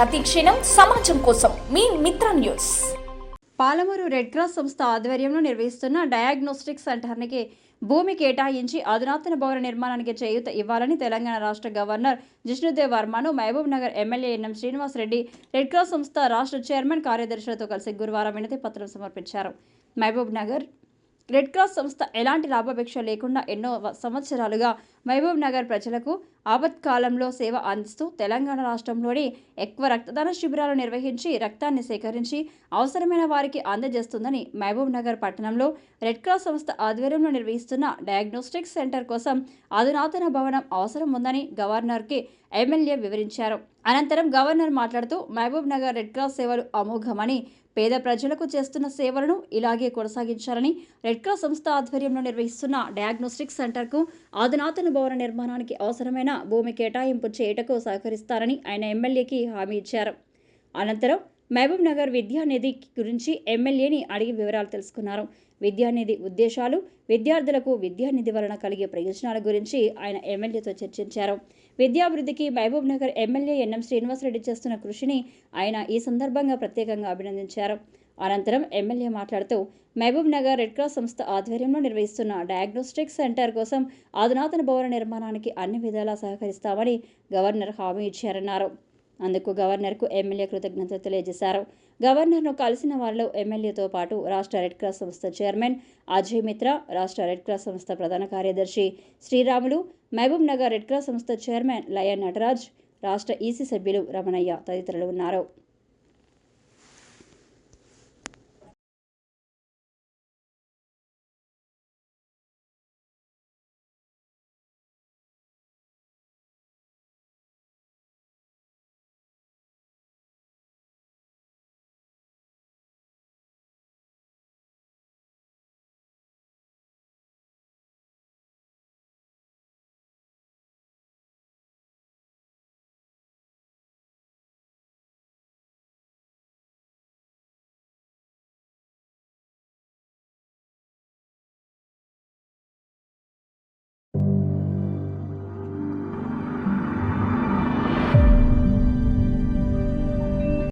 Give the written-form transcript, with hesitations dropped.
ప్రతి క్షణం సమాజం కోసం మీ మిత్ర న్యూస్. పాలమూరు రెడ్ క్రాస్ సంస్థ ఆధ్వర్యంలో నిర్వహిస్తున్న డయాగ్నోస్టిక్ సెంటర్నికి భూమి కేటాయించి అధునాతన భవన నిర్మాణానికి చేయూత ఇవ్వాలని తెలంగాణ రాష్ట్ర గవర్నర్ జిష్ణుదేవ్ వర్మను Mahabubnagar MLA NM Srinivas Reddy red cross సంస్థ రాష్ట్ర చైర్మన్ కార్యదర్శులతో కలిసి గురువారం వినతి పత్రం సమర్పించారు. మహబూబ్ నగర్ రెడ్ క్రాస్ సంస్థ ఎలాంటి లాభాపేక్ష లేకుండా ఎన్నో సంవత్సరాలుగా మహబూబ్ నగర్ ప్రజలకు ఆపత్కాలంలో సేవ అందిస్తూ తెలంగాణ రాష్ట్రంలోని ఎక్కువ రక్తదాన శిబిరాలు నిర్వహించి రక్తాన్ని సేకరించి అవసరమైన వారికి అందజేస్తుందని మహబూబ్ నగర్ పట్టణంలో రెడ్ క్రాస్ సంస్థ ఆధ్వర్యంలో నిర్వహిస్తున్న డయాగ్నోస్టిక్ సెంటర్ కోసం అధునాతన భవనం అవసరం ఉందని గవర్నర్కి ఎమ్మెల్యే వివరించారు. అనంతరం గవర్నర్ మాట్లాడుతూ మహబూబ్ నగర్ రెడ్ క్రాస్ సేవలు అమోఘమని, పేద ప్రజలకు చేస్తున్న సేవలను ఇలాగే కొనసాగించాలని, రెడ్ క్రాస్ సంస్థ ఆధ్వర్యంలో నిర్వహిస్తున్న డయాగ్నోస్టిక్ సెంటర్కు అధునాతన భవన నిర్మాణానికి అవసరమైన భూమి కేటాయింపు చేయటకు సహకరిస్తారని ఆయన ఎమ్మెల్యేకి హామీ ఇచ్చారు. అనంతరం మహబూబ్ నగర్ విద్యానిధి గురించి ఎమ్మెల్యేని అడిగి వివరాలు తెలుసుకున్నారు. విద్యానిధి ఉద్దేశాలు, విద్యార్థులకు విద్యానిధి వలన కలిగే ప్రయోజనాల గురించి ఆయన ఎమ్మెల్యేతో చర్చించారు. విద్యాభివృద్ధికి మహబూబ్ నగర్ ఎమ్మెల్యే ఎన్ఎం శ్రీనివాసరెడ్డి చేస్తున్న కృషిని ఆయన ఈ సందర్భంగా ప్రత్యేకంగా అభినందించారు. అనంతరం ఎమ్మెల్యే మాట్లాడుతూ మహబూబ్ నగర్ రెడ్ క్రాస్ సంస్థ ఆధ్వర్యంలో నిర్వహిస్తున్న డయాగ్నోస్టిక్ సెంటర్ కోసం అధునాతన భవన నిర్మాణానికి అన్ని విధాలా సహకరిస్తామని గవర్నర్ హామీ ఇచ్చారన్నారు. అందుకు గవర్నర్కు ఎమ్మెల్యే కృతజ్ఞతలు తెలియజేశారు. గవర్నర్ను కలిసిన వారిలో ఎమ్మెల్యేతో పాటు రాష్ట్ర రెడ్ క్రాస్ సంస్థ చైర్మన్ అజయ్ మిత్రా, రాష్ట్ర రెడ్ క్రాస్ సంస్థ ప్రధాన కార్యదర్శి శ్రీరాములు, మహబూబ్ నగర్ రెడ్ క్రాస్ సంస్థ చైర్మన్ లయన్ నటరాజ్, రాష్ట్ర ఈసీ సభ్యులు రమణయ్య తదితరులు ఉన్నారు.